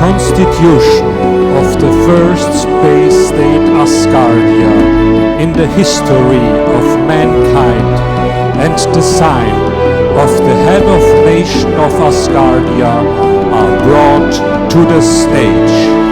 constitution of the first space state Asgardia in the history of mankind and the sign of the head of nation of Asgardia are brought to the stage.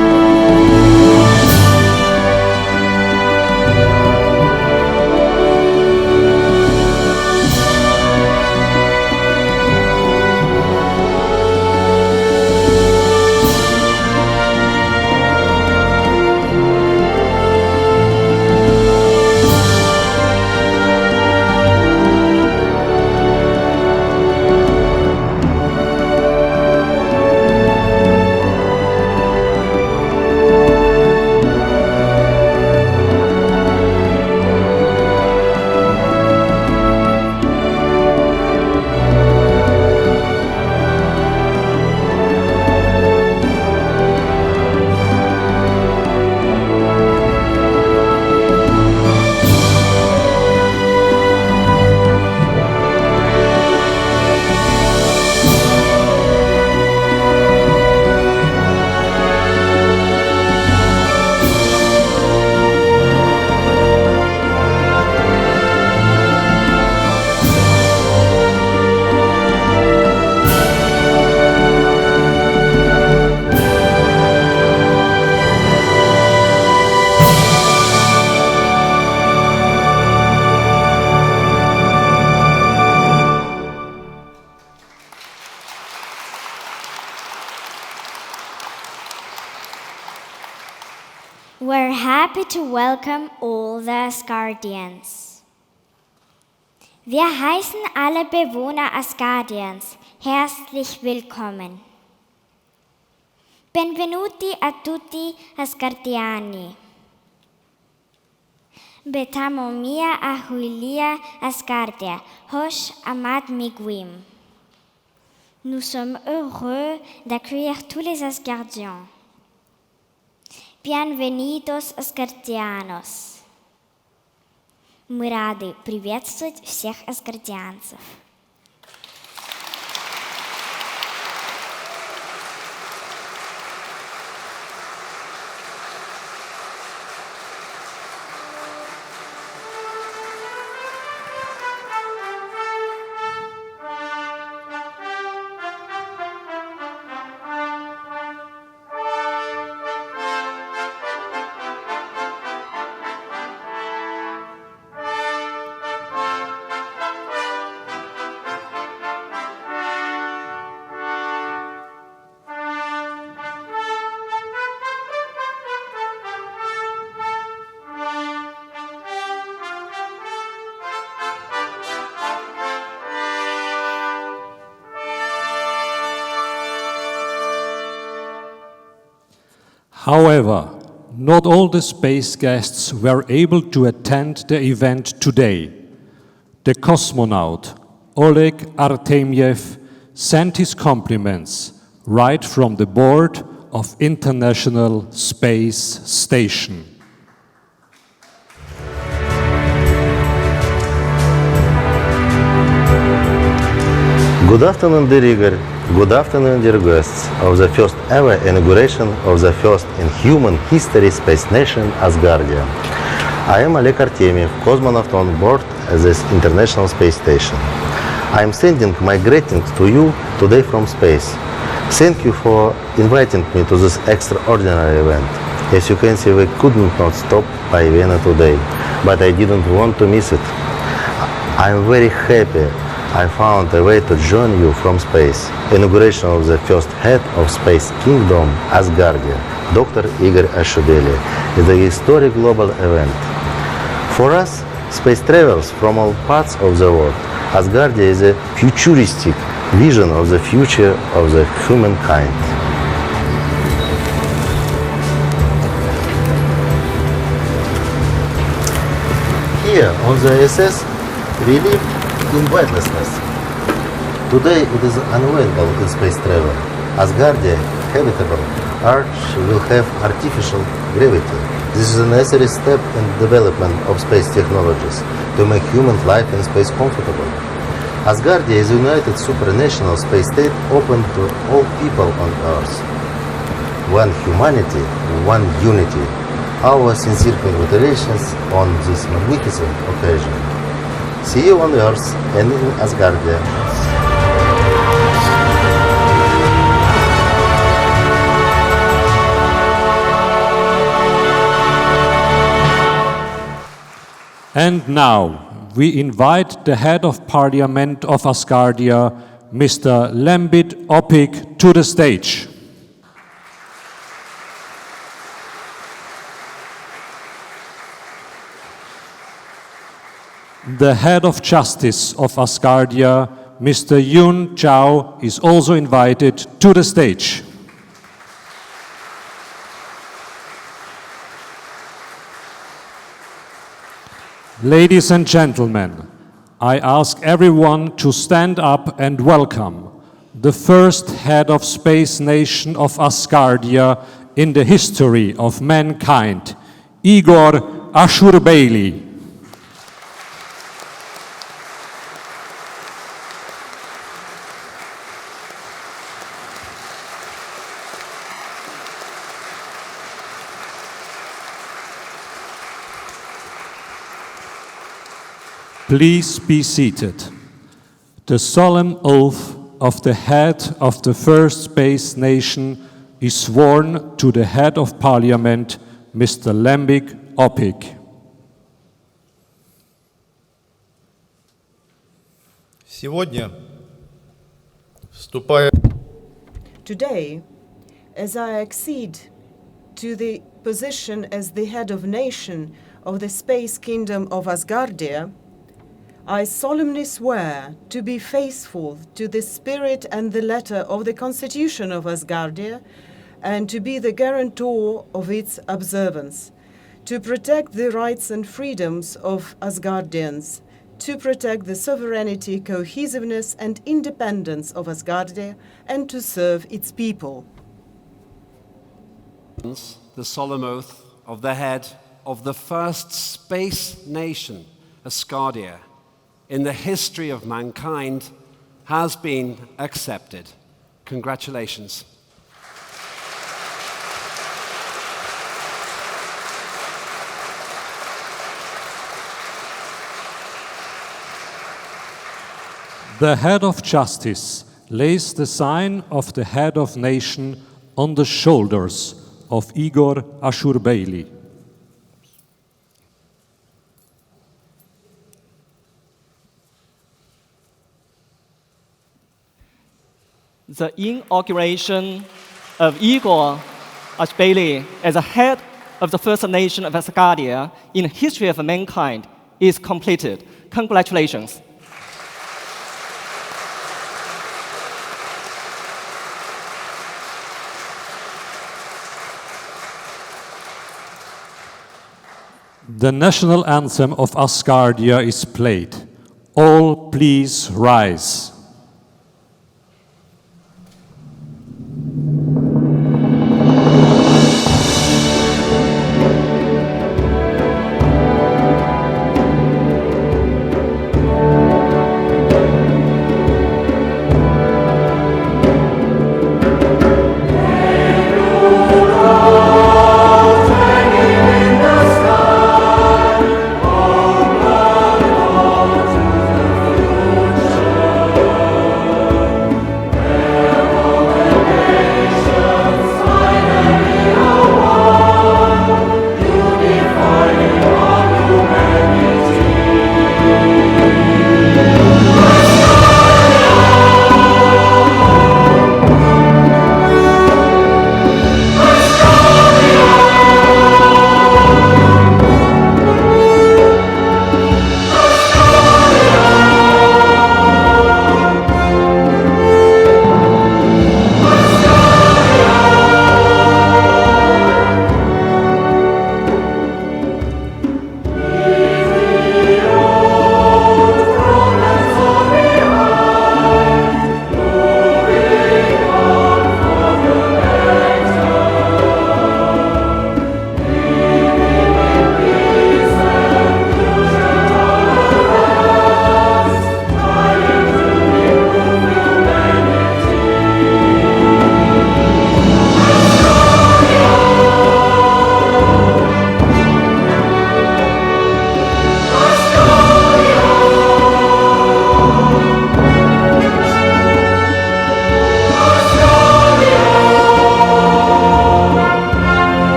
We're happy to welcome all the Asgardians. Wir heißen alle Bewohner Asgardiens herzlich willkommen. Benvenuti a tutti Asgardiani. Betamomia a Huilia Asgardia, Hosh Amad Miguim. Nous sommes heureux d'accueillir tous les Asgardiens. Bienvenidos Asgardianos. Мы рады приветствовать всех асгардианцев. However, not all the space guests were able to attend the event today. The cosmonaut, Oleg Artemyev, sent his compliments right from the board of International Space Station. Good afternoon, dear Igor. Good afternoon, dear guests of the first ever inauguration of the first in human history space nation, Asgardia. I am Oleg Artemyev, cosmonaut on board this International Space Station. I am sending my greetings to you today from space. Thank you for inviting me to this extraordinary event. As you can see, we couldn't not stop by Vienna today, but I didn't want to miss it. I am very happy I found a way to join you from space. Inauguration of the first head of Space Kingdom, Asgardia, Dr. Igor Ashurbeyli, is a historic global event. For us, space travelers from all parts of the world, Asgardia is a futuristic vision of the future of the humankind. Here on the SS, we live in weightlessness. Today it is unavailable in space travel. Asgardia, habitable Earth will have artificial gravity. This is a necessary step in the development of space technologies to make human life in space comfortable. Asgardia is a united supranational space state open to all people on Earth. one humanity, one unity. Our sincere congratulations on this magnificent occasion. See you on Earth and in Asgardia. And now we invite the head of parliament of Asgardia, Mr. Lembit Opik, to the stage. The head of justice of Asgardia, Mr. Yun Chao, is also invited to the stage. Ladies and gentlemen, I ask everyone to stand up and welcome the first head of space nation of Asgardia in the history of mankind, Igor Ashurbeyli. Please be seated. The solemn oath of the head of the first space nation is sworn to the head of parliament, Mr. Lembit Opik. Today, as I accede to the position as the head of nation of the space kingdom of Asgardia, I solemnly swear to be faithful to the spirit and the letter of the Constitution of Asgardia and to be the guarantor of its observance, to protect the rights and freedoms of Asgardians, to protect the sovereignty, cohesiveness, and independence of Asgardia, and to serve its people. The solemn oath of the head of the first space nation, Asgardia, in the history of mankind has been accepted. Congratulations. The head of justice lays the sign of the head of nation on the shoulders of Igor Ashurbeyli. The inauguration of Igor Ashurbeyli as the head of the first nation of Asgardia in the history of mankind is completed. Congratulations. The national anthem of Asgardia is played. All please rise.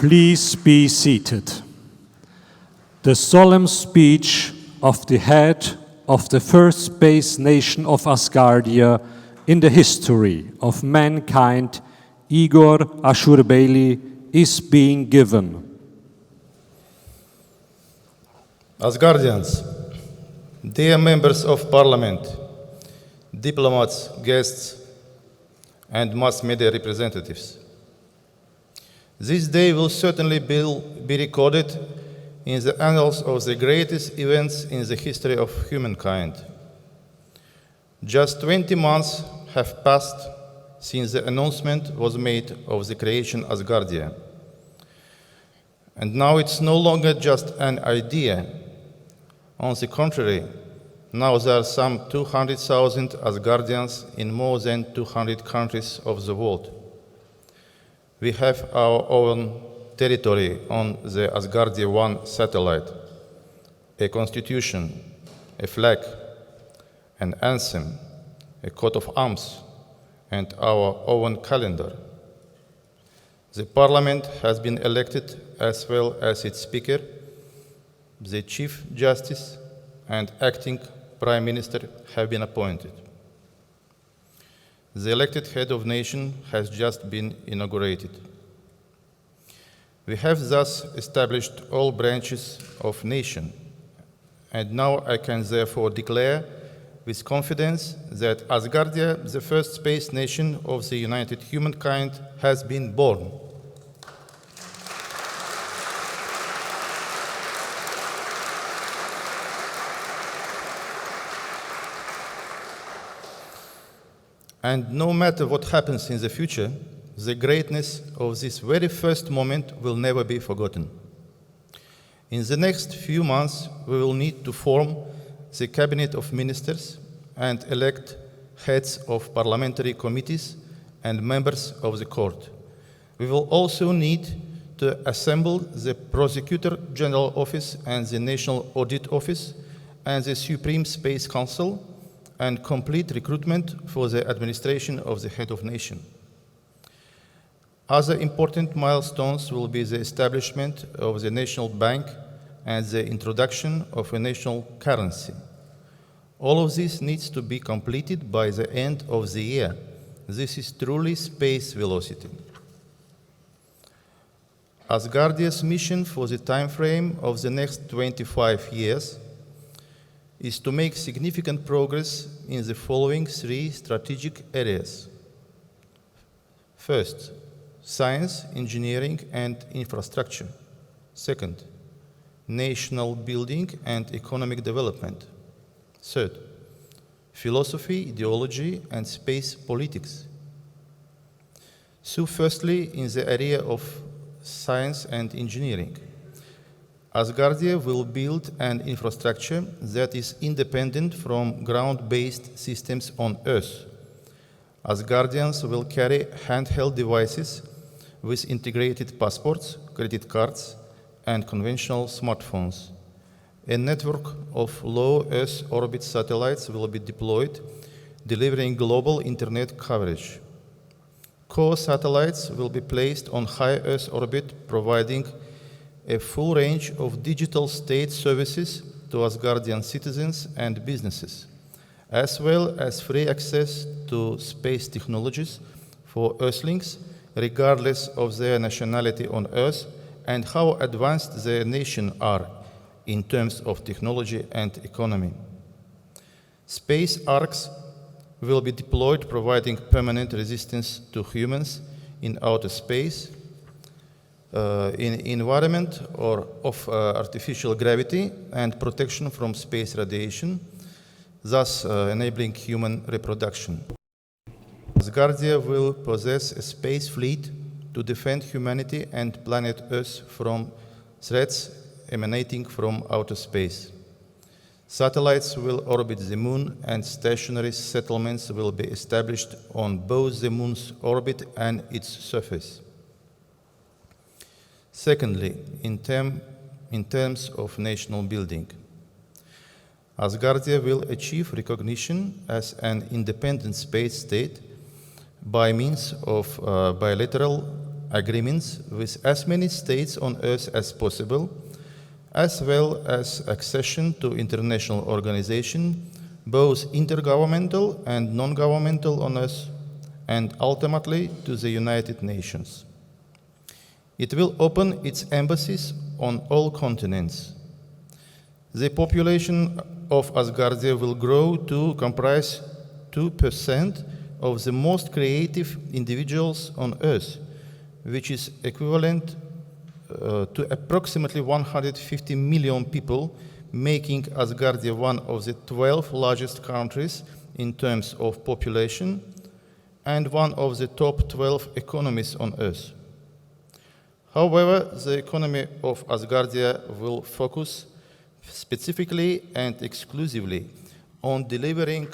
Please be seated. The solemn speech of the head of the first space nation of Asgardia in the history of mankind, Igor Ashurbeyli, is being given. Asgardians, dear members of parliament, diplomats, guests, and mass media representatives. This day will certainly be recorded in the annals of the greatest events in the history of humankind. Just 20 months have passed since the announcement was made of the creation of Asgardia. And now it's no longer just an idea. On the contrary, now there are some 200,000 Asgardians in more than 200 countries of the world. We have our own territory on the Asgardia 1 satellite, a constitution, a flag, an anthem, a coat of arms, and our own calendar. The parliament has been elected as well as its speaker, the chief justice, and acting prime minister have been appointed. The elected head of nation has just been inaugurated. We have thus established all branches of nation, and now I can therefore declare with confidence that Asgardia, the first space nation of the united humankind, has been born. And no matter what happens in the future, the greatness of this very first moment will never be forgotten. In the next few months, we will need to form the cabinet of ministers and elect heads of parliamentary committees and members of the court. We will also need to assemble the Prosecutor General Office and the National Audit Office and the Supreme Space Council, and complete recruitment for the administration of the head of nation. Other important milestones will be the establishment of the National Bank and the introduction of a national currency. All of this needs to be completed by the end of the year. This is truly space velocity. Asgardia's mission for the time frame of the next 25 years is to make significant progress in the following three strategic areas. First, science, engineering, and infrastructure. Second, national building and economic development. Third, philosophy, ideology, and space politics. So firstly, in the area of science and engineering, Asgardia will build an infrastructure that is independent from ground-based systems on Earth. Asgardians will carry handheld devices with integrated passports, credit cards, and conventional smartphones. A network of low Earth orbit satellites will be deployed, delivering global internet coverage. Core satellites will be placed on high Earth orbit, providing a full range of digital state services to Asgardian citizens and businesses, as well as free access to space technologies for Earthlings, regardless of their nationality on Earth and how advanced their nation are in terms of technology and economy. Space arcs will be deployed, providing permanent resistance to humans in outer space, in environment or of artificial gravity, and protection from space radiation, thus enabling human reproduction. Asgardia will possess a space fleet to defend humanity and planet Earth from threats emanating from outer space. Satellites will orbit the moon, and stationary settlements will be established on both the moon's orbit and its surface. Secondly, in terms of national building, Asgardia will achieve recognition as an independent space state by means of bilateral agreements with as many states on Earth as possible, as well as accession to international organizations, both intergovernmental and non-governmental on Earth, and ultimately to the United Nations. It will open its embassies on all continents. The population of Asgardia will grow to comprise 2% of the most creative individuals on Earth, which is equivalent to approximately 150 million people, making Asgardia one of the 12 largest countries in terms of population and one of the top 12 economies on Earth. However, the economy of Asgardia will focus specifically and exclusively on delivering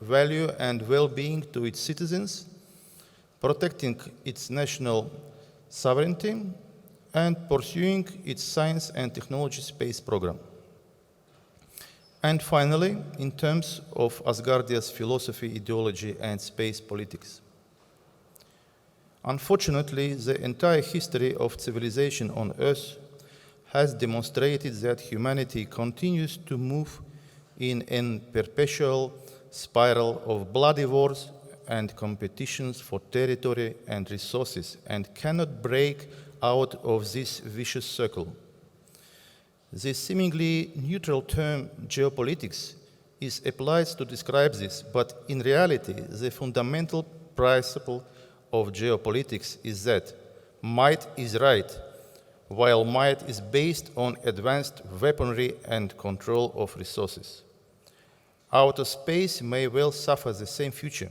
value and well-being to its citizens, protecting its national sovereignty, and pursuing its science and technology space program. And finally, in terms of Asgardia's philosophy, ideology, and space politics. Unfortunately, the entire history of civilization on Earth has demonstrated that humanity continues to move in a perpetual spiral of bloody wars and competitions for territory and resources, and cannot break out of this vicious circle. The seemingly neutral term geopolitics is applied to describe this, but in reality, the fundamental principle of geopolitics is that might is right, while might is based on advanced weaponry and control of resources. Outer space may well suffer the same future.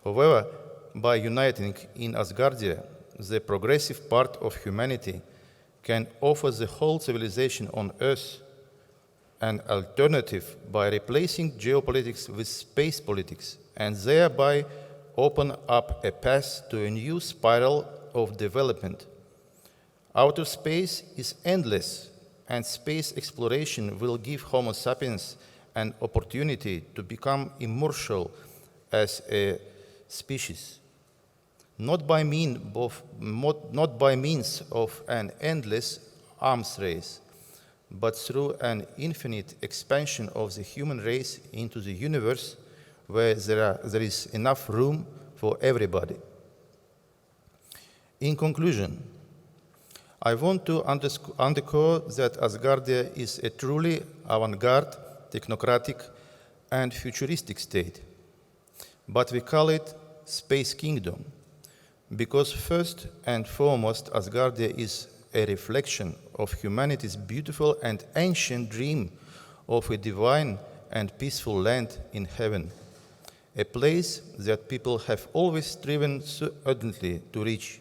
However, by uniting in Asgardia, the progressive part of humanity can offer the whole civilization on Earth an alternative by replacing geopolitics with space politics, and thereby open up a path to a new spiral of development. Outer space is endless, and space exploration will give Homo sapiens an opportunity to become immortal as a species, not by means of an endless arms race, but through an infinite expansion of the human race into the universe where there is enough room for everybody. In conclusion, I want to underscore that Asgardia is a truly avant-garde, technocratic, and futuristic state. But we call it Space Kingdom because first and foremost, Asgardia is a reflection of humanity's beautiful and ancient dream of a divine and peaceful land in heaven, a place that people have always striven so ardently to reach,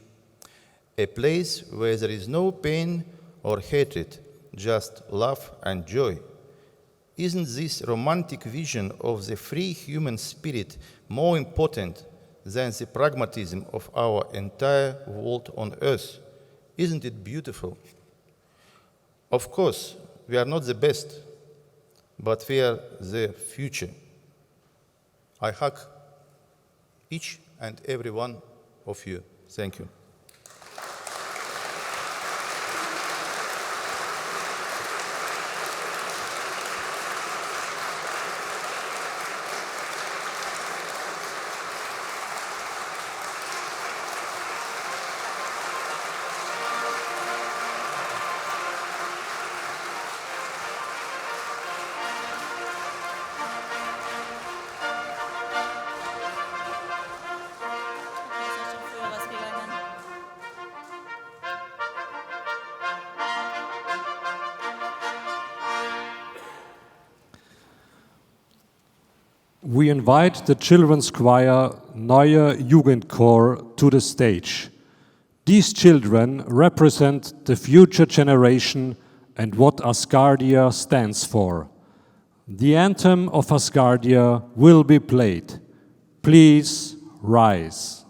a place where there is no pain or hatred, just love and joy. Isn't this romantic vision of the free human spirit more important than the pragmatism of our entire world on Earth? Isn't it beautiful? Of course, we are not the best, but we are the future. I hug each and every one of you. Thank you. We invite the children's choir Neue Jugendchor to the stage. These children represent the future generation and what Asgardia stands for. The anthem of Asgardia will be played. Please rise.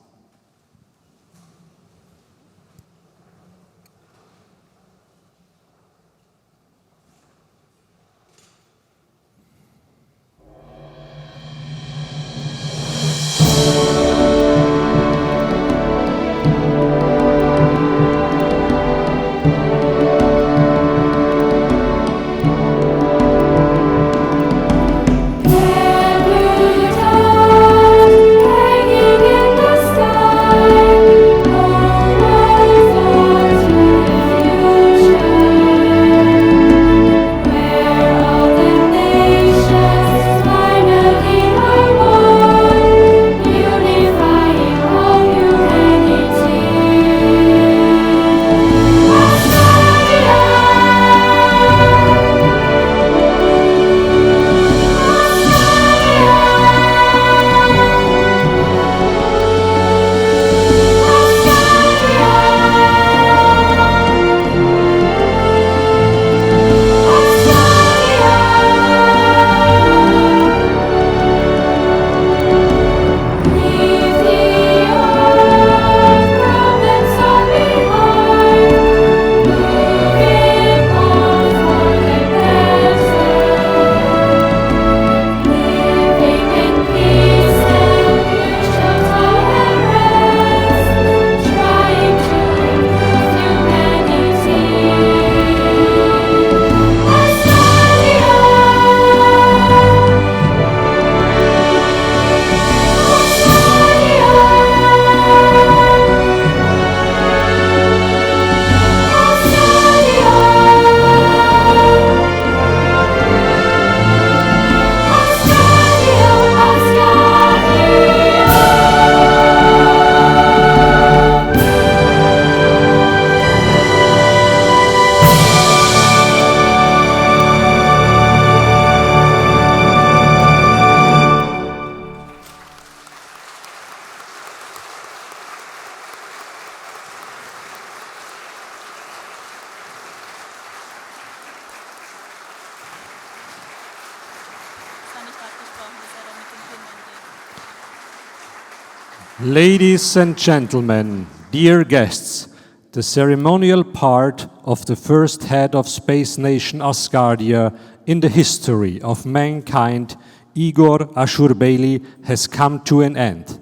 Ladies and gentlemen, dear guests, the ceremonial part of the first head of space nation Asgardia in the history of mankind, Igor Ashurbeyli, has come to an end.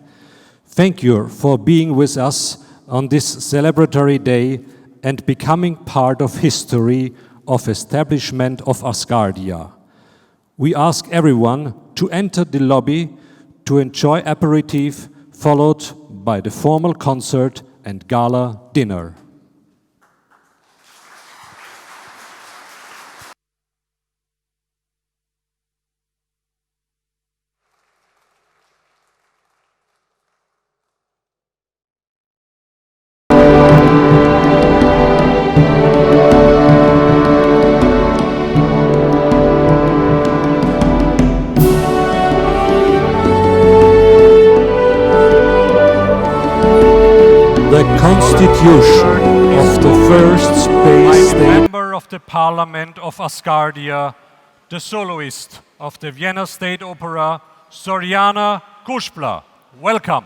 Thank you for being with us on this celebratory day and becoming part of history of establishment of Asgardia. We ask everyone to enter the lobby to enjoy aperitif, followed by the formal concert and gala dinner. The constitution of the first space station. Member of the Parliament of Asgardia, the soloist of the Vienna State Opera, Soriana Kushpla. Welcome.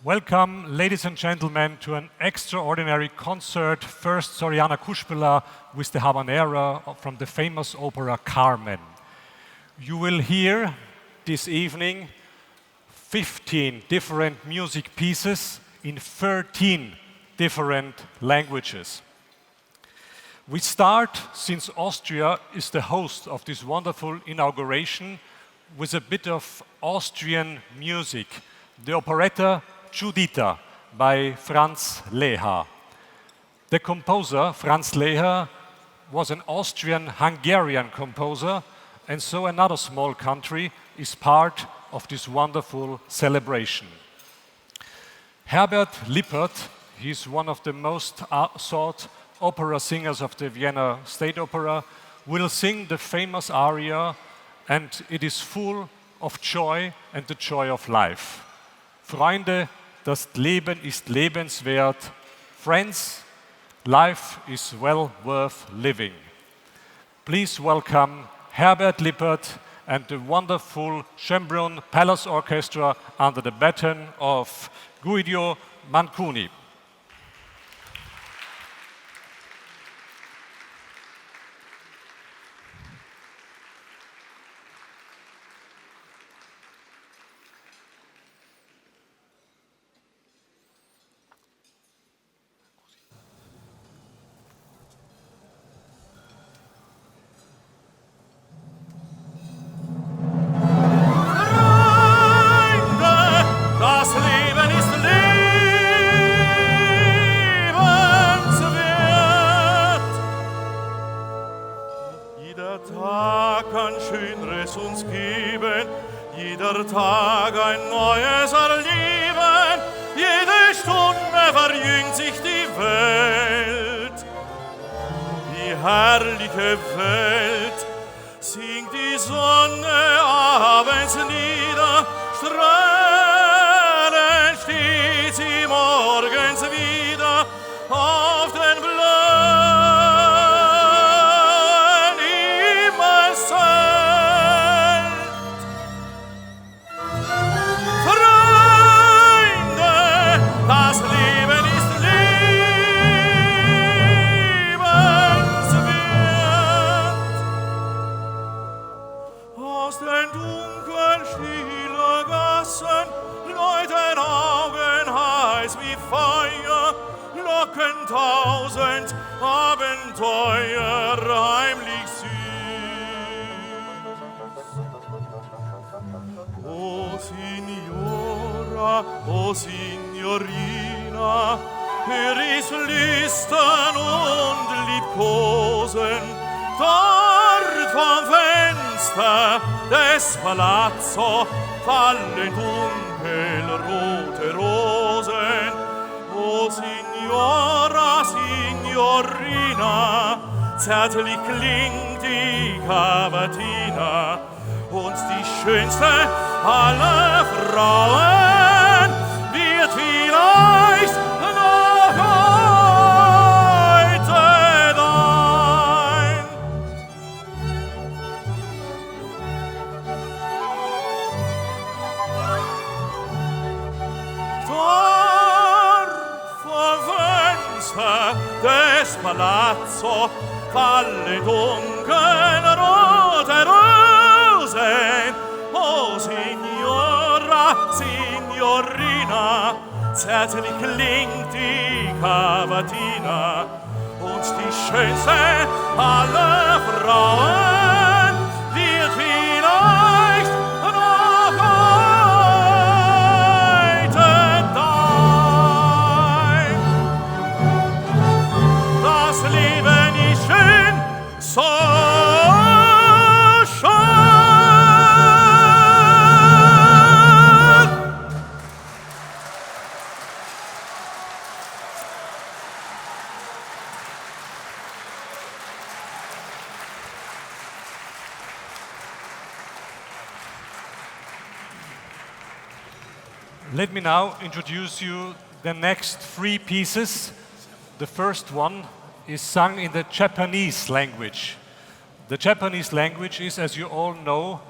Welcome, ladies and gentlemen, to an extraordinary concert, first Soriana Kuspela with the habanera from the famous opera Carmen. You will hear this evening 15 different music pieces in 13 different languages. We start, since Austria is the host of this wonderful inauguration, with a bit of Austrian music, the operetta Giuditta by Franz Lehár. The composer, Franz Lehár, was an Austrian-Hungarian composer, and so another small country is part of this wonderful celebration. Herbert Lippert, he's one of the most sought opera singers of the Vienna State Opera, will sing the famous aria, and it is full of joy and the joy of life. Freunde, das Leben ist lebenswert. Friends, life is well worth living. Please welcome Herbert Lippert and the wonderful Schönbrunn Palace Orchestra under the baton of Guido Mancuni. O Signorina, hör ich lüstern und liebkosen, dort vom Fenster des Palazzo fallen dunkelrote Rosen. O Signora, Signorina, zärtlich klingt die Cavatina, und die schönste aller Frauen wird vielleicht noch heute dein. Dort vom Fenster des Palazzo fallen dunkelrote Rosen. O Signora, Signorina, zärtlich klingt die Cavatina, und die schönste aller Frauen wird vielleicht noch heute dein. Das Leben ist schön, so Let me now introduce you the next three pieces. The first one is sung in the Japanese language. The Japanese language is, as you all know,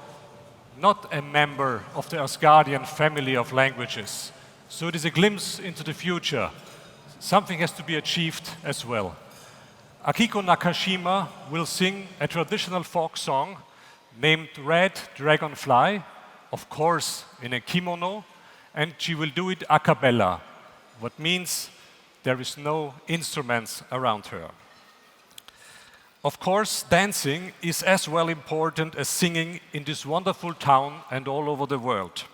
not a member of the Asgardian family of languages. So it is a glimpse into the future. Something has to be achieved as well. Akiko Nakashima will sing a traditional folk song named Red Dragonfly, of course in a kimono, and she will do it a cappella, what means there is no instruments around her. Of course, dancing is as well important as singing in this wonderful town and all over the world.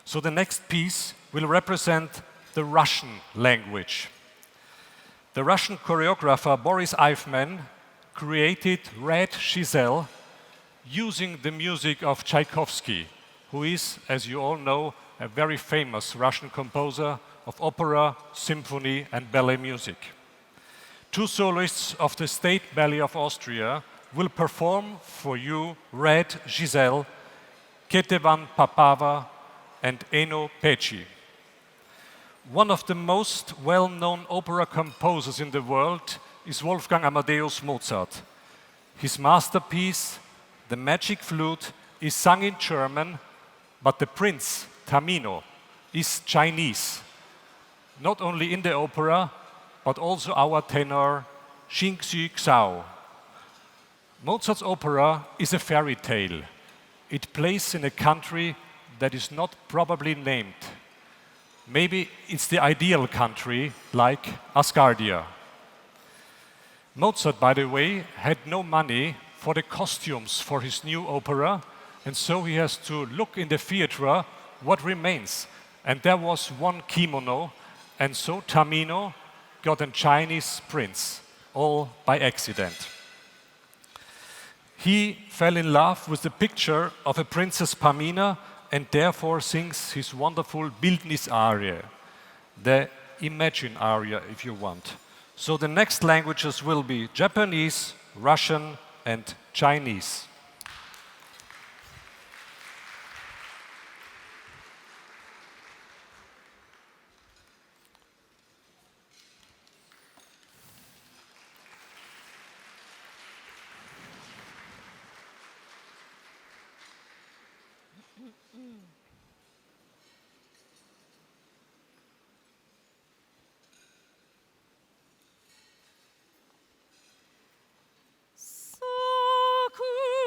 So the next piece will represent the Russian language. The Russian choreographer Boris Eifman created Red Giselle using the music of Tchaikovsky, who is, as you all know, a very famous Russian composer of opera, symphony, and ballet music. Two soloists of the State Ballet of Austria will perform for you Red Giselle, Ketevan Papava, and Eno Peci. One of the most well-known opera composers in the world is Wolfgang Amadeus Mozart. His masterpiece, The Magic Flute, is sung in German, but the prince, Tamino, is Chinese. Not only in the opera, but also our tenor, Xingxu Xiao. Mozart's opera is a fairy tale. It plays in a country that is not probably named. Maybe it's the ideal country, like Asgardia. Mozart, by the way, had no money for the costumes for his new opera, and so he has to look in the theatre what remains. And there was one kimono, and so Tamino got a Chinese prince, all by accident. He fell in love with the picture of a Princess Pamina and therefore sings his wonderful Bildnis aria, the Imagine aria if you want. So the next languages will be Japanese, Russian, and Chinese. Sakura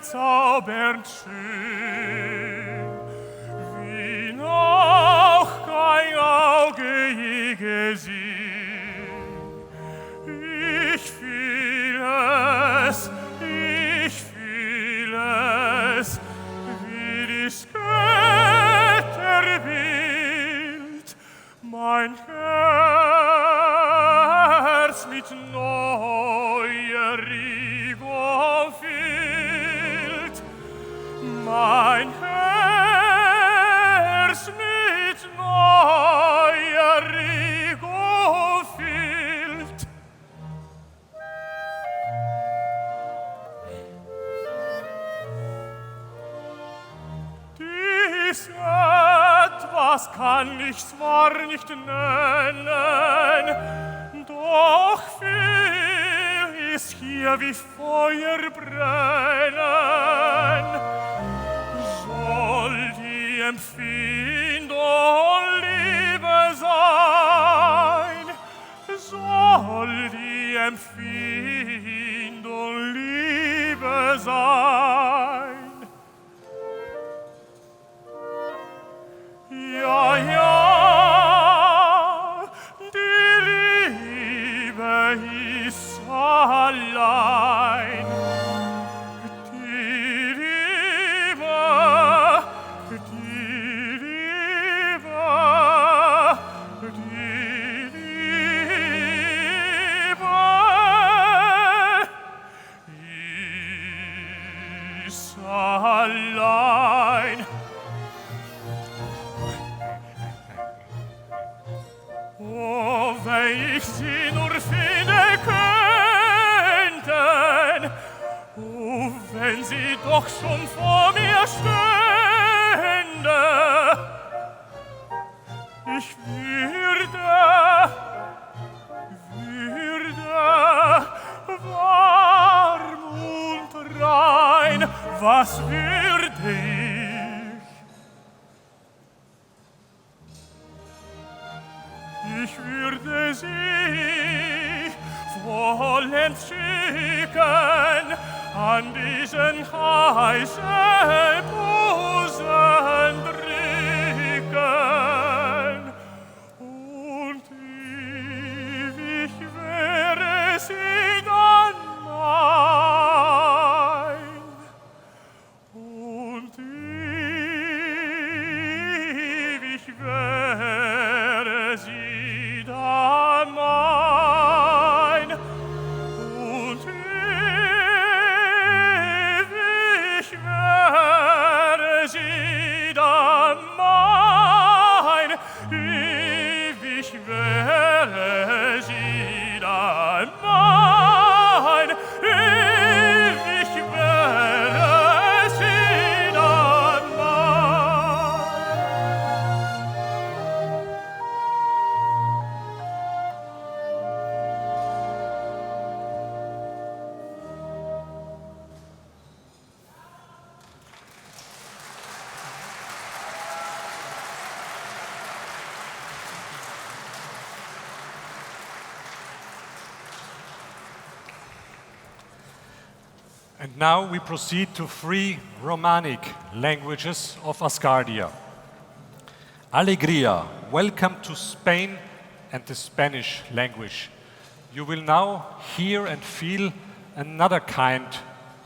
bezaubernd schön, wie noch kein Auge je gesehen. Ich fühl es, wie dies Götterbild mein Herz mit neuer Regung füllt, mein Herz mit neuer Regung füllt. Dies etwas kann ich zwar nicht nennen, doch viel ist hier wie Feuer brennen. Soll die Empfindung Liebe sein, soll die Empfindung Liebe sein. Ja, ja, die Liebe ist allein. Die Liebe, die Liebe, die Liebe ist allein. Oh, wenn ich sie nur finden könnte, oh, wenn sie doch schon vor mir stünde, ich würde warm und rein, was würde ich? Ich würde sie vollends schicken an diesen heißen Busen drücken. Und ewig wäre sie dann mein. Und ewig wäre sie dann mein. Und ewig wäre sie dann mein. Ewig wäre sie dann mein. Ewig wäre sie dann mein. And now we proceed to 3 Romanic languages of Asgardia. Alegria, welcome to Spain and the Spanish language. You will now hear and feel another kind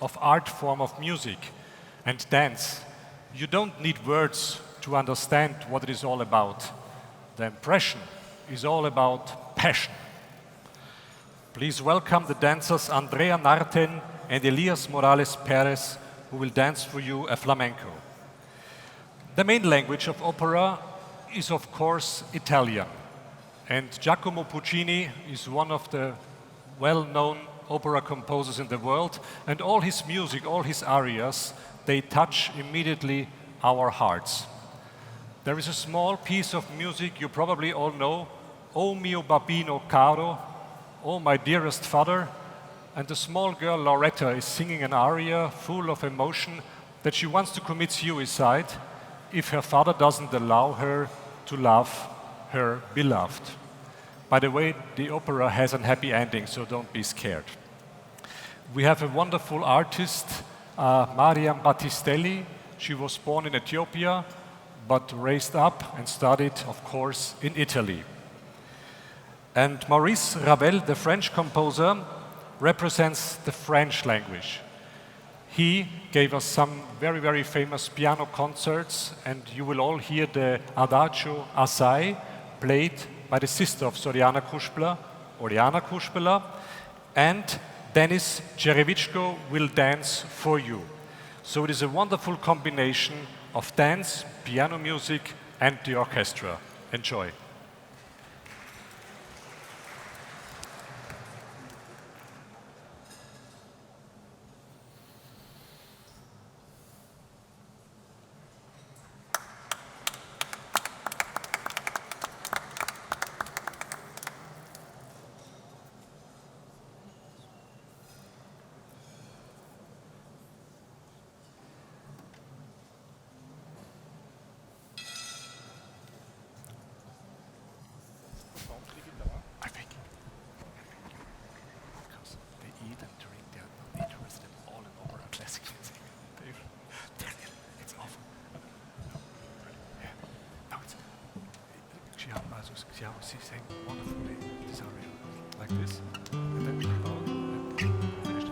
of art form of music and dance. You don't need words to understand what it is all about. The impression is all about passion. Please welcome the dancers Andrea Narten and Elias Morales Perez, who will dance for you a flamenco. The main language of opera is, of course, Italian. And Giacomo Puccini is one of the well-known opera composers in the world, and all his music, all his arias, they touch immediately our hearts. There is a small piece of music you probably all know, O mio babino caro, O my dearest father, and the small girl Loretta is singing an aria full of emotion that she wants to commit suicide if her father doesn't allow her to love her beloved. By the way, the opera has a happy ending, so don't be scared. We have a wonderful artist, Mariam Battistelli. She was born in Ethiopia, but raised up and studied, of course, in Italy. And Maurice Ravel, the French composer, represents the French language. He gave us some very, very famous piano concerts, and you will all hear the Adagio Assai played by the sister of Soriana Kuspler, Oriana Kuspler, and Denis Cherevichko will dance for you. So it is a wonderful combination of dance, piano music, and the orchestra. Enjoy. She sang wonderfully this aria, like this, and then she bowed and finished it.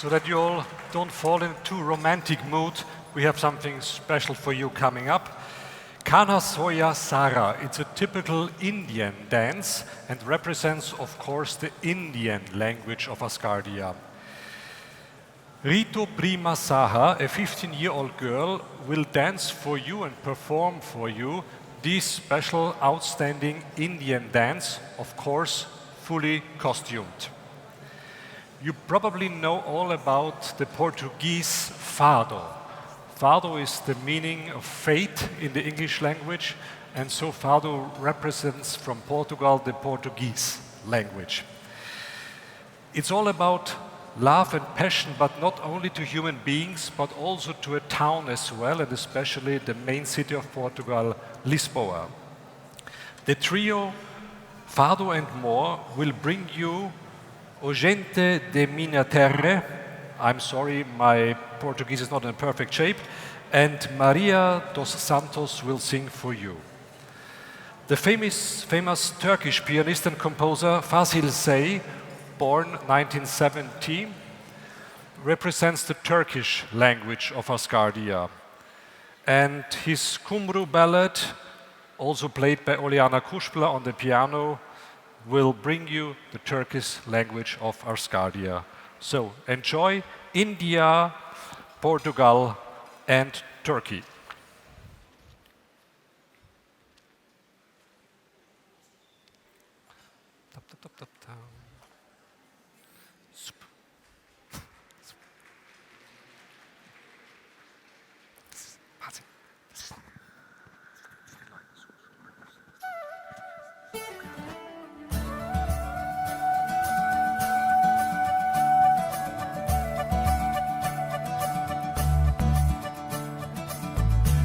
So that you all don't fall into too romantic mood, we have something special for you coming up. Kana Soya Sara, it's a typical Indian dance and represents, of course, the Indian language of Asgardia. Rito Prima Saha, a 15-year-old girl, will dance for you and perform for you this special, outstanding Indian dance, of course, fully costumed. You probably know all about the Portuguese fado. Fado is the meaning of fate in the English language, and so fado represents from Portugal the Portuguese language. It's all about love and passion, but not only to human beings, but also to a town as well, and especially the main city of Portugal, Lisboa. The trio, Fado and More, will bring you O Gente de Minha Terra. I'm sorry, my Portuguese is not in perfect shape. And Maria dos Santos will sing for you. The famous Turkish pianist and composer Fasil Say, born 1970, represents the Turkish language of Asgardia. And his Kumru ballad, also played by Oliana Kushpla on the piano, will bring you the Turkish language of Asgardia. So enjoy India, Portugal, and Turkey.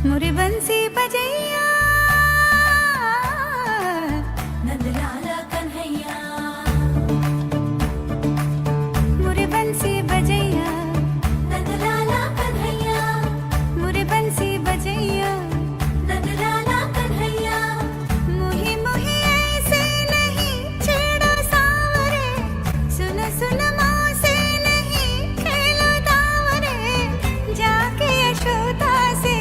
मुरी बंसी बजैया नंदलाला कन्हैया मुरी बंसी बजैया नंदलाला कन्हैया मुरी बंसी बजैया नंदलाला कन्हैया मुही मुही ऐसे नहीं छेड़ो सावरे सुन सुन माँ से नहीं खेलो दावरे जाके यशोदा से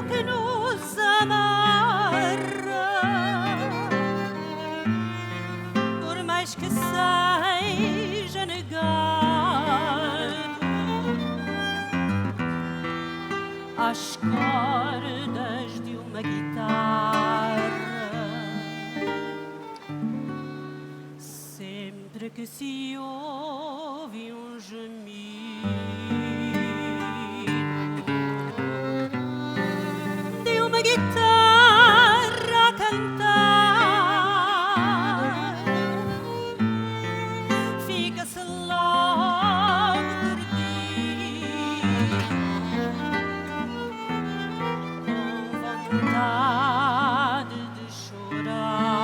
que nos amarra, por mais que seja negado às cordas de uma guitarra. Sempre que se ouve um gemido de uma guitarra a cantar, fica-se logo perdido, com vontade de chorar.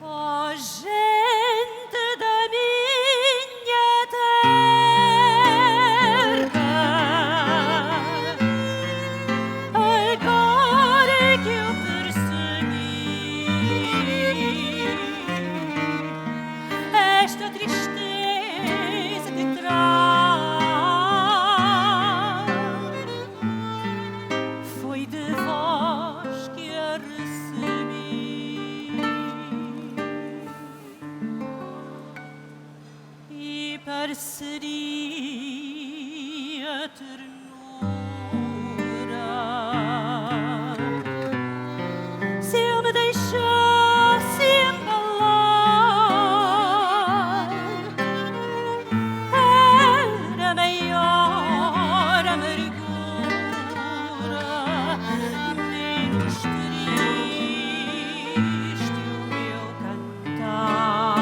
Ó gente da minha terra, agora que eu percebi esta tristeza que traz, foi de vós que a recebi. E pareceria ternura se eu me deixasse embalar. Era maior amargura, menos triste o meu cantar.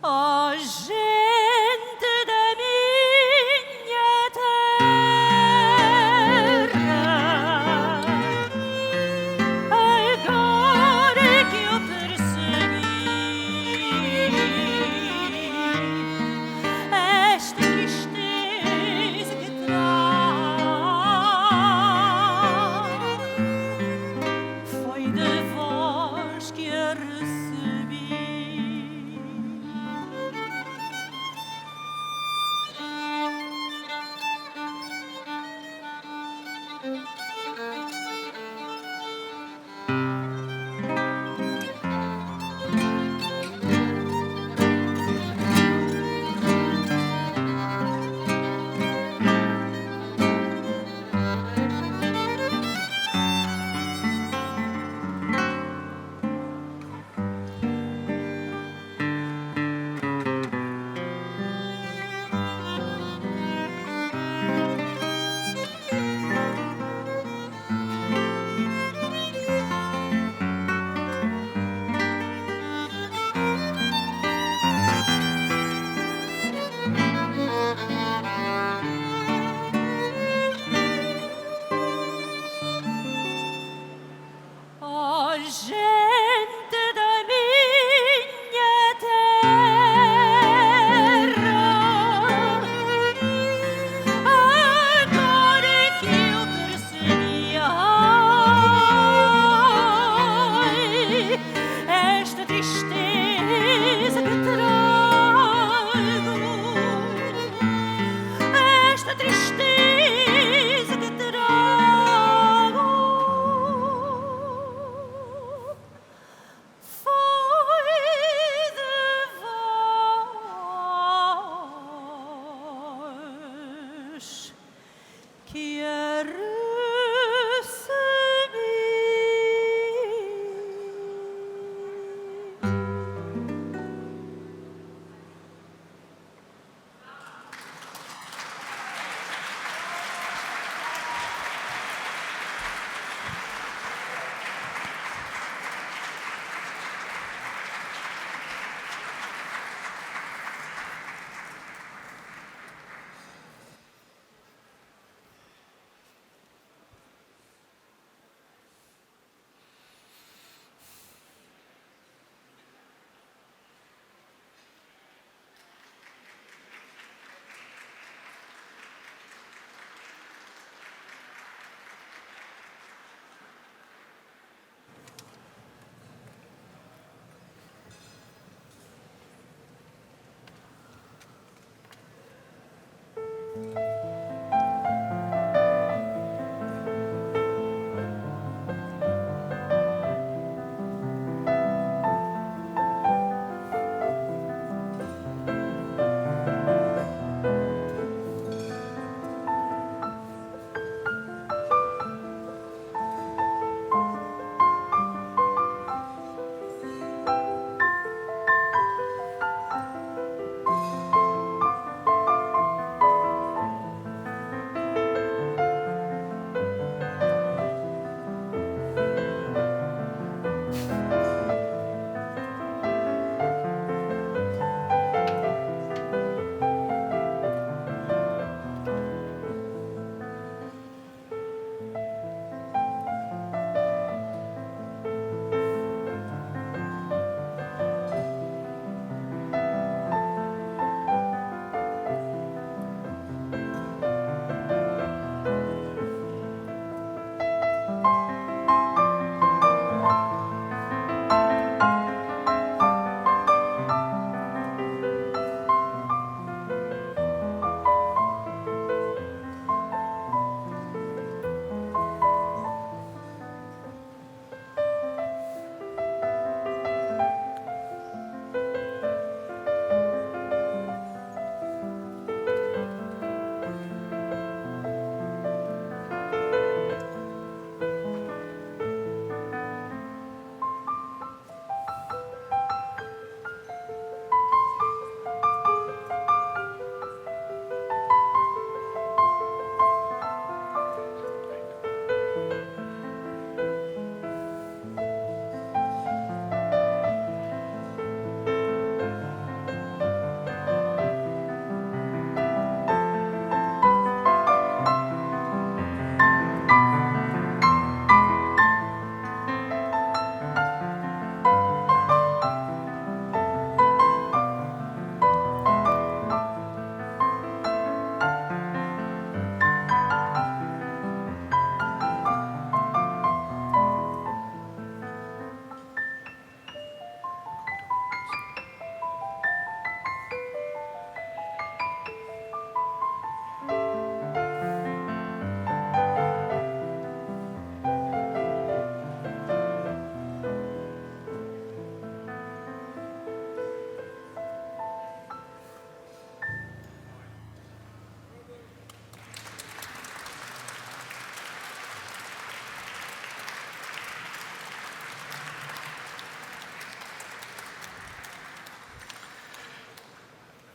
Ó gente da minha terra, agora que eu percebi esta tristeza que traz, foi de vós que a recebi.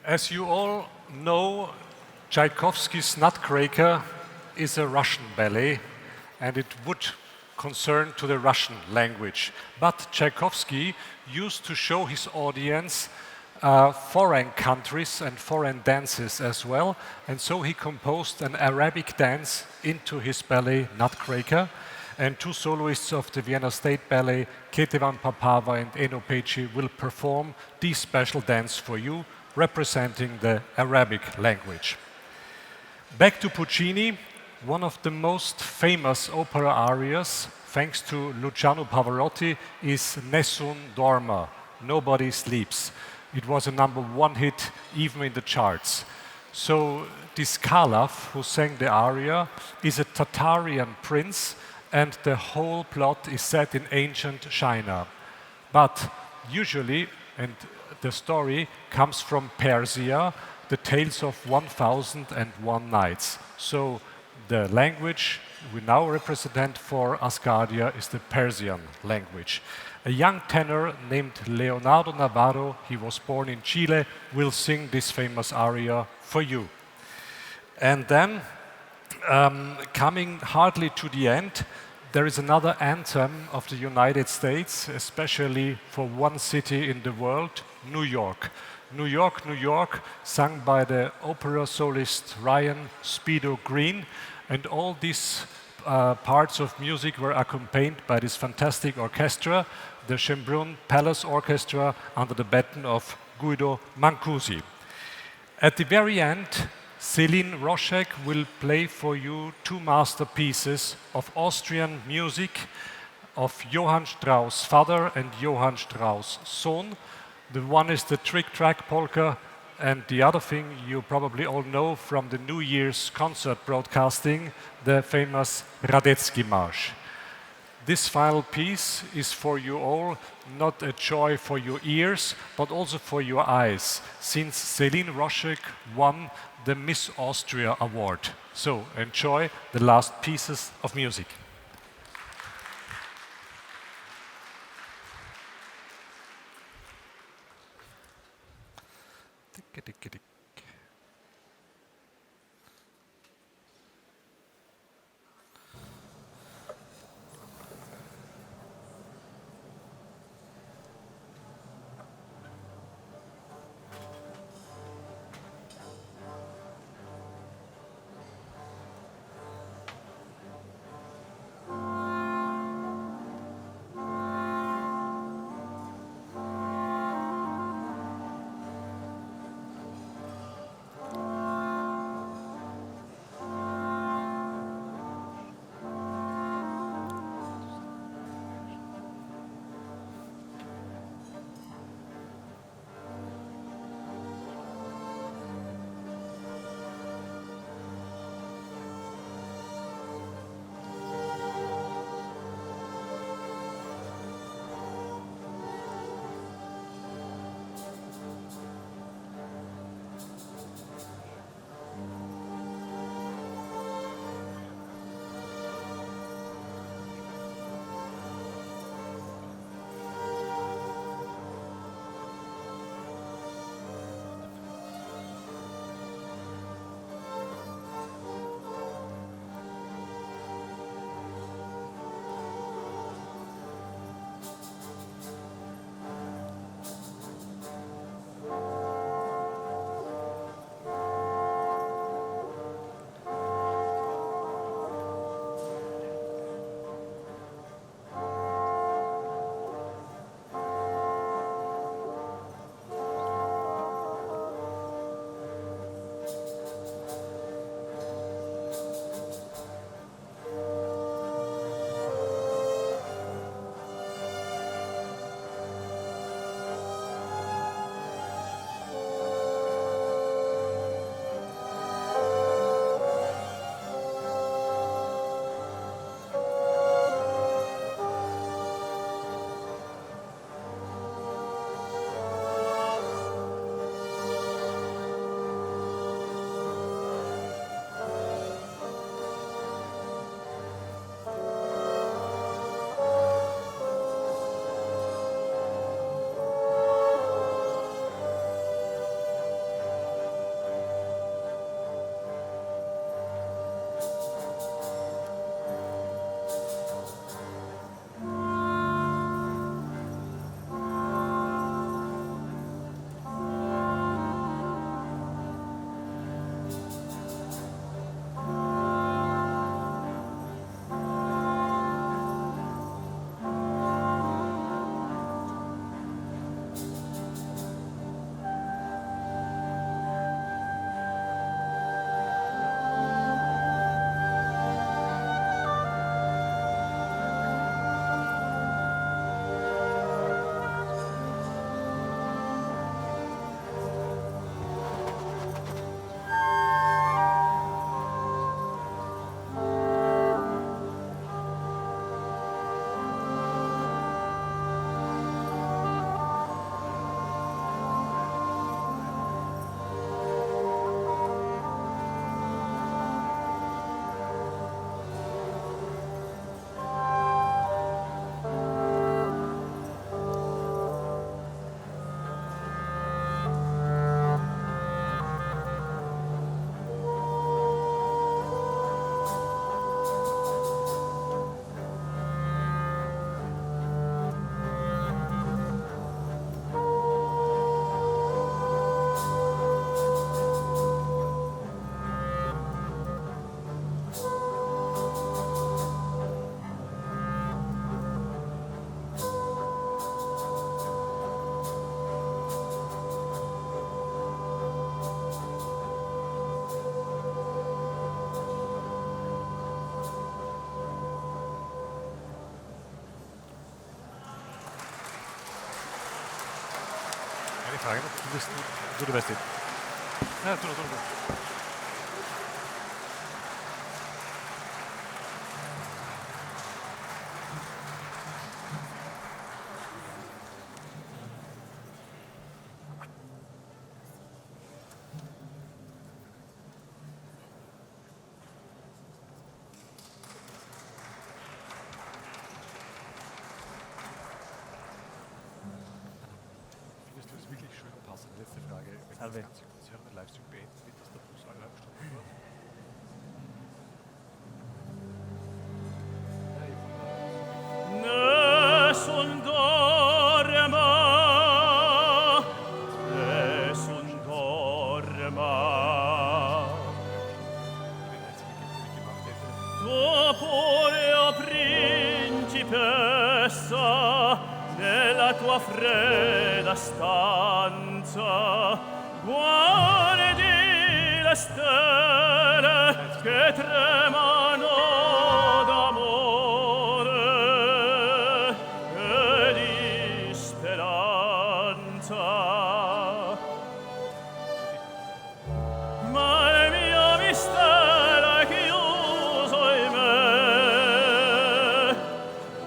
As you all know, Tchaikovsky's Nutcracker is a Russian ballet, and it would concern to the Russian language. But Tchaikovsky used to show his audience foreign countries and foreign dances as well, and so he composed an Arabic dance into his ballet Nutcracker, and two soloists of the Vienna State Ballet, Ketevan Papava and Eno Peci, will perform this special dance for you, representing the Arabic language. Back to Puccini, one of the most famous opera arias, thanks to Luciano Pavarotti, is Nessun Dorma, Nobody Sleeps. It was a #1 hit even in the charts. So this Caliph, who sang the aria, is a Tatarian prince, and the whole plot is set in ancient China. But usually, and the story comes from Persia, the tales of 1001 nights. So the language we now represent for Asgardia is the Persian language. A young tenor named Leonardo Navarro, he was born in Chile, will sing this famous aria for you. And then, coming hardly to the end, there is another anthem of the United States, especially for one city in the world, New York. New York, New York, sung by the opera solist Ryan Speedo Green, and all these parts of music were accompanied by this fantastic orchestra, the Schönbrunn Palace Orchestra, under the baton of Guido Mancusi. At the very end, Céline Roschek will play for you two masterpieces of Austrian music of Johann Strauss' father and Johann Strauss' son. The one is the Trick-Track Polka, and the other thing you probably all know from the New Year's concert broadcasting, the famous Radetzky March. This final piece is for you all, not a joy for your ears, but also for your eyes, since Céline Roschek won the Miss Austria award. So enjoy the last pieces of music. Frage noch. Du weißt nicht. Ja, tu. Findest du es wirklich schön und passend? Letzte Frage. Wenn das ganze Konzert und Livestream beenden, wird das der Bus 1,5 Stunden dauern? Nessun dorma, nessun dorma. Dopo principessa, nella tua fredda stanza, guardi le stelle che tremano d'amore e di speranza. Ma il mio mistero è chiuso in me,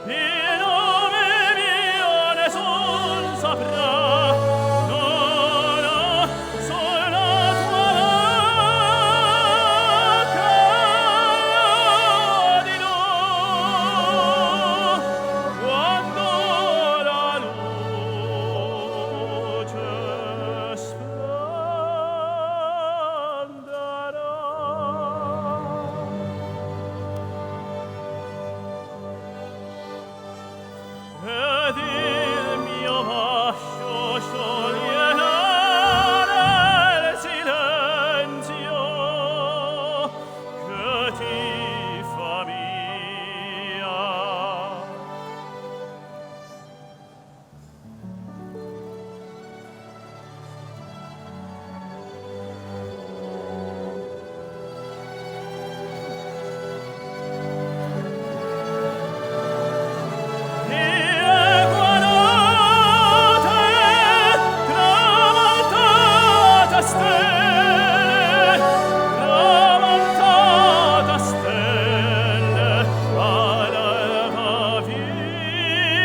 il nome mio nessun saprà. No, sola tua di no, quando la luce splenderà. Ed il mio vascio scioglierà nel silenzio che ti fa mia. Tramontate stelle, all'alba vincerò,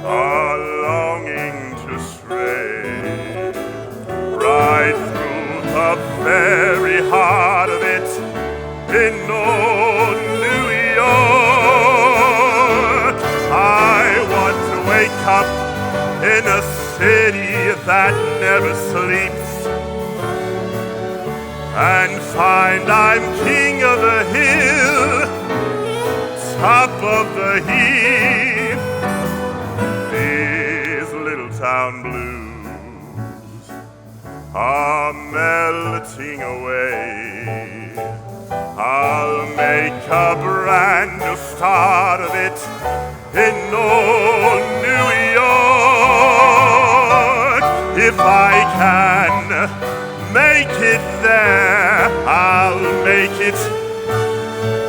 are longing to stray. the very heart of it, in old New York. I want to wake up in a city that never sleeps and find I'm king of the hill, top of the heap. These little town blues are melting away. I'll make a brand new start of it in old New York. If I can make it there, I'll make it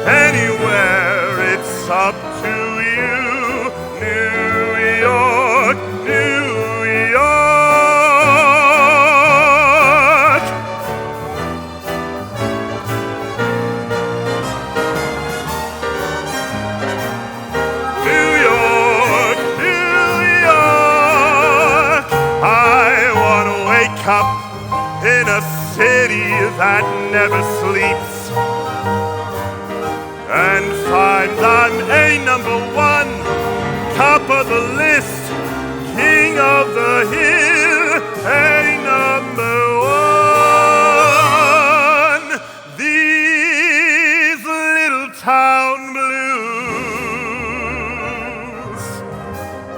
anywhere. It's up to you, New York, New York. New York, New York. I want to wake up in a city that never sleeps and find I'm a number one, top of the list, king of the hill, a number one. These little town blues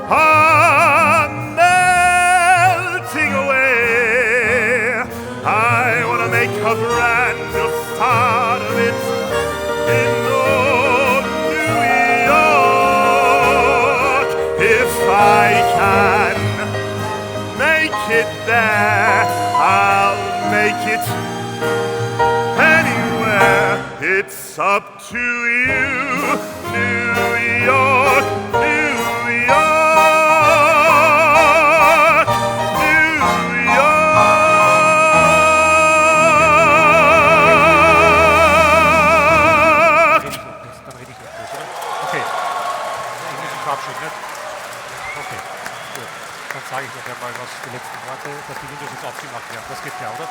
are melting away. I want to make a brand new start of it in old New York. If I can make it there, I'll make it anywhere. It's up to you, New York, New York, New York. Dann rede ich nicht groß, oder? Okay. Ich muss mich verabschieden, nicht? Okay, gut. Dann sage ich noch einmal was, die letzten Worte, dass die Windows jetzt aufgemacht werden. Das geht klar, oder?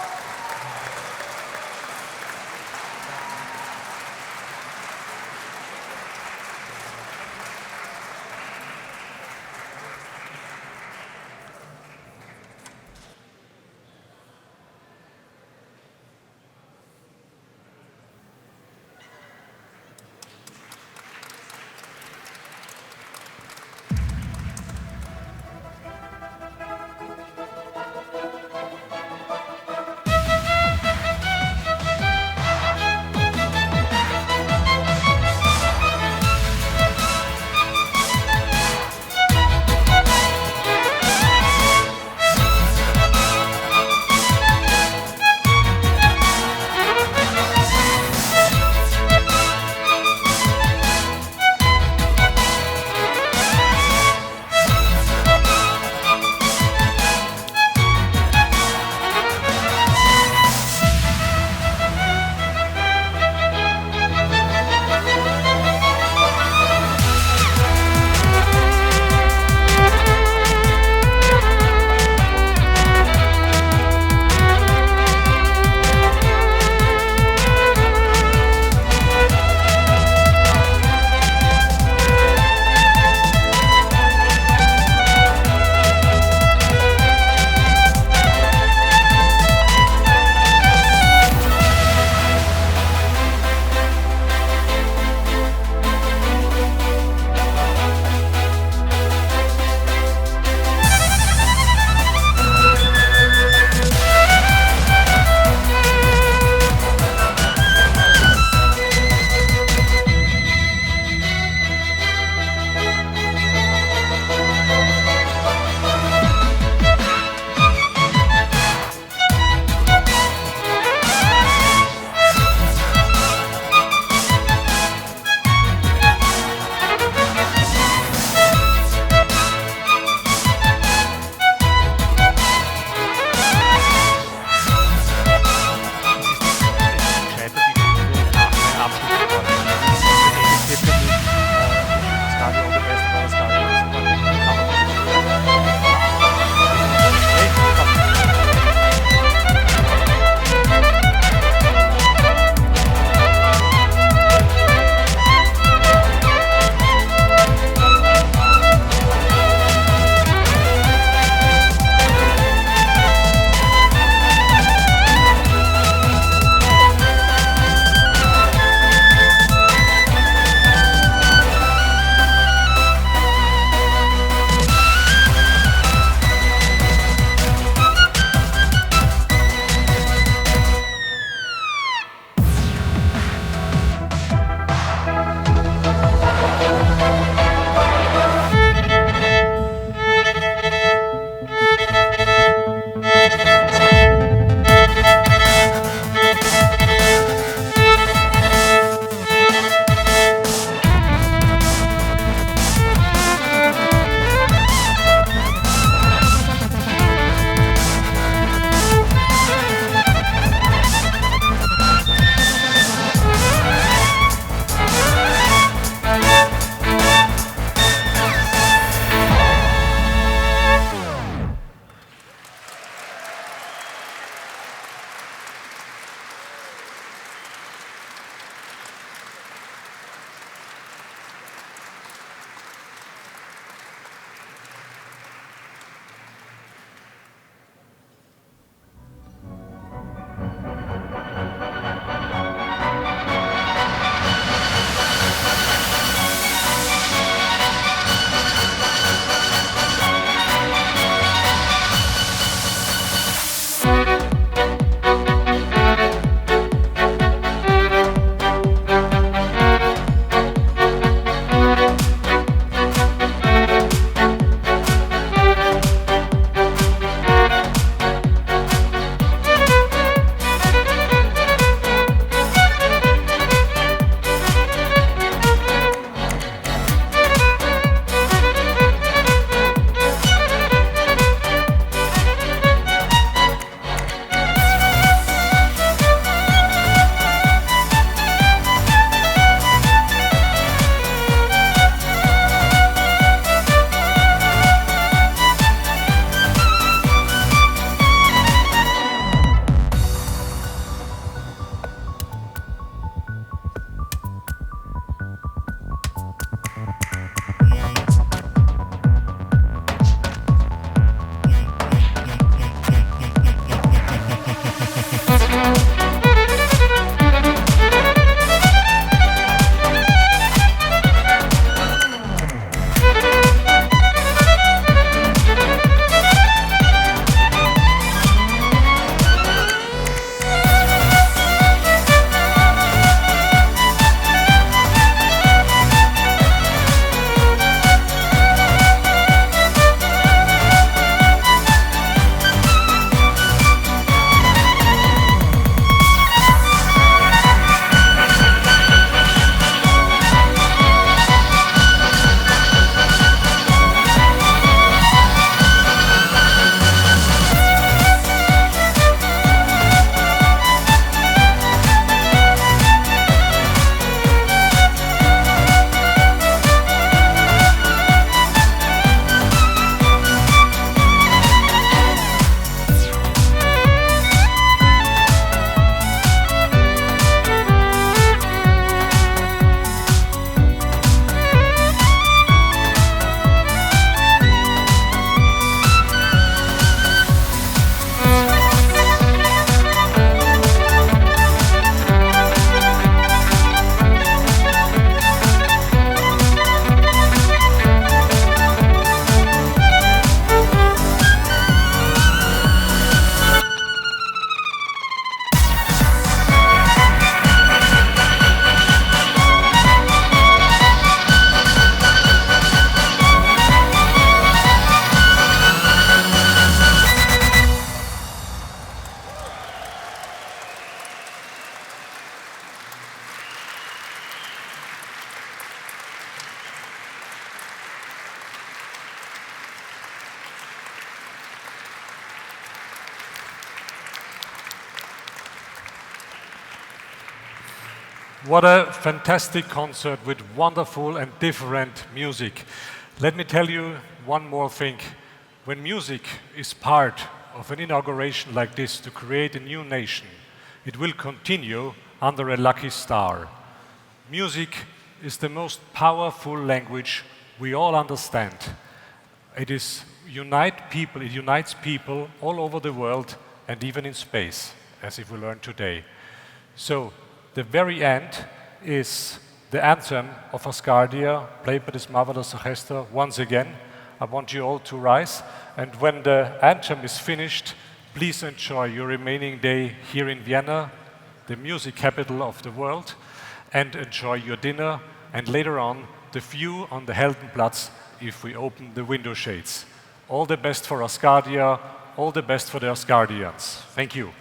What a fantastic concert with wonderful and different music. Let me tell you one more thing. When music is part of an inauguration like this to create a new nation, it will continue under a lucky star. Music is the most powerful language we all understand. It unites people all over the world and even in space, as if we learned today. So, the very end is the anthem of Asgardia, played by this marvelous orchestra. Once again, I want you all to rise. And when the anthem is finished, please enjoy your remaining day here in Vienna, the music capital of the world, and enjoy your dinner, and later on, the view on the Heldenplatz if we open the window shades. All the best for Asgardia, all the best for the Asgardians. Thank you.